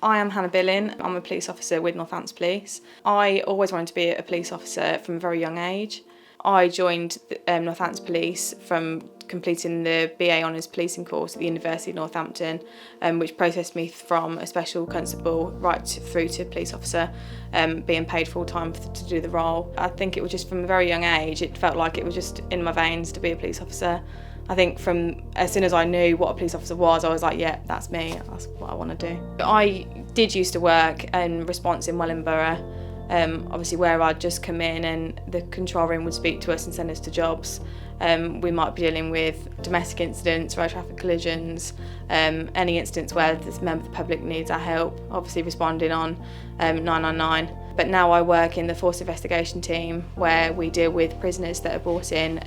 I am Hannah Billing. I'm a police officer with Northants Police. I always wanted to be a police officer from a very young age. I joined Northants Police from completing the BA Honours Policing course at the University of Northampton, which processed me from a special constable right through to police officer, being paid full time to do the role. I think it was just from a very young age, it felt like it was just in my veins to be a police officer. I think from as soon as I knew what a police officer was, I was like, yeah, that's me, that's what I want to do. I did used to work in response in Wellingborough, obviously where I'd just come in and the control room would speak to us and send us to jobs. We might be dealing with domestic incidents, road traffic collisions, any incidents where this member of the public needs our help, obviously responding on 999. But now I work in the force investigation team where we deal with prisoners that are brought in,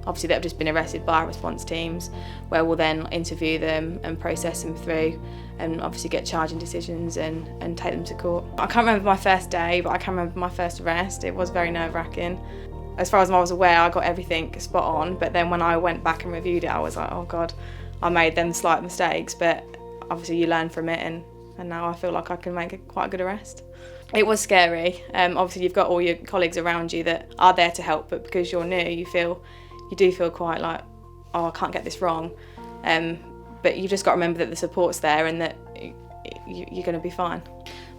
obviously that have just been arrested by our response teams, where we'll then interview them and process them through and obviously get charging decisions and take them to court. I can't remember my first day, but I can remember my first arrest. It was very nerve-wracking. As far as I was aware, I got everything spot on, but then when I went back and reviewed it, I was like, oh God, I made them slight mistakes, but obviously you learn from it, and now I feel like I can make quite a good arrest. It was scary. Obviously you've got all your colleagues around you that are there to help, but because you're new, you do feel quite like, oh, I can't get this wrong. But you've just got to remember that the support's there and that you're going to be fine.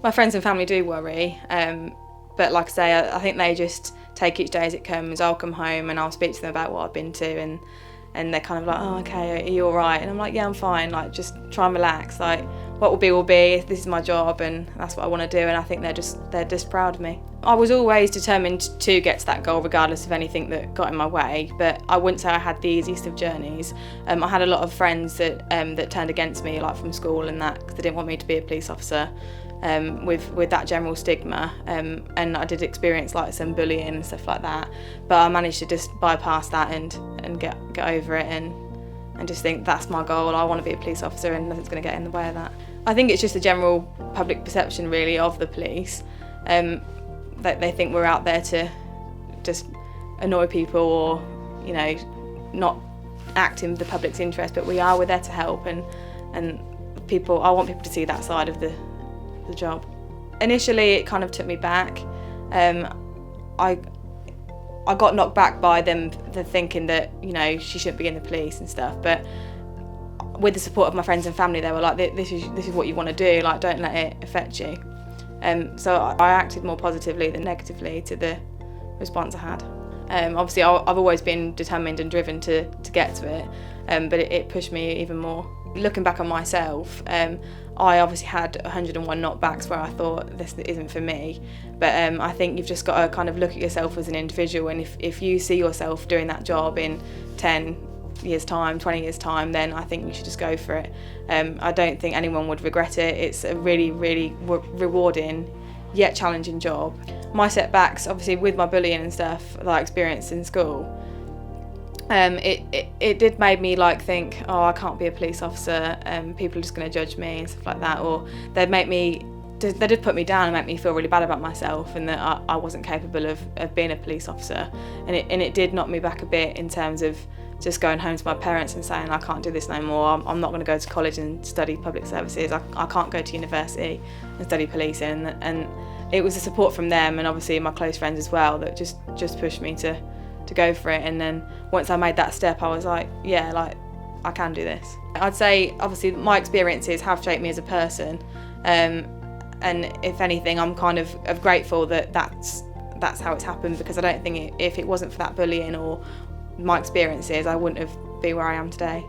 My friends and family do worry, but like I say, I think they just take each day as it comes. I'll come home and I'll speak to them about what I've been to, and they're kind of like, oh, okay, are you all right? And I'm like, yeah, I'm fine. Like, just try and relax. Like, what will be will be. This is my job, and that's what I want to do. And I think they're just proud of me. I was always determined to get to that goal, regardless of anything that got in my way. But I wouldn't say I had the easiest of journeys. I had a lot of friends that turned against me, like from school and that, because they didn't want me to be a police officer. With that general stigma, and I did experience like some bullying and stuff like that, but I managed to just bypass that and get over it and just think that's my goal. I want to be a police officer and nothing's going to get in the way of that. I think it's just the general public perception really of the police, that they think we're out there to just annoy people or, you know, not act in the public's interest, but we're there to help, and I want people to see that side of the job. Initially it kind of took me back. I got knocked back by them thinking that, you know, she shouldn't be in the police and stuff, but with the support of my friends and family, they were like, this is what you want to do, like, don't let it affect you. So I acted more positively than negatively to the response I had. Obviously I've always been determined and driven to get to it, but it pushed me even more. Looking back on myself, I obviously had 101 knockbacks where I thought this isn't for me, but I think you've just got to kind of look at yourself as an individual, and if you see yourself doing that job in 10 years time, 20 years time, then I think you should just go for it. I don't think anyone would regret it. It's a really, really rewarding yet challenging job. My setbacks, obviously with my bullying and stuff that I experienced in school, it did make me like think, oh, I can't be a police officer, people are just going to judge me and stuff like that, or they did put me down and make me feel really bad about myself and that I wasn't capable of being a police officer, and it did knock me back a bit in terms of just going home to my parents and saying, I can't do this no more, I'm not going to go to college and study public services, I can't go to university and study policing, and it was the support from them and obviously my close friends as well that just pushed me to go for it. And then once I made that step, I was like, yeah, like, I can do this. I'd say obviously my experiences have shaped me as a person, and if anything I'm kind of grateful that that's how it's happened, because I don't think if it wasn't for that bullying or my experiences, I wouldn't have been where I am today.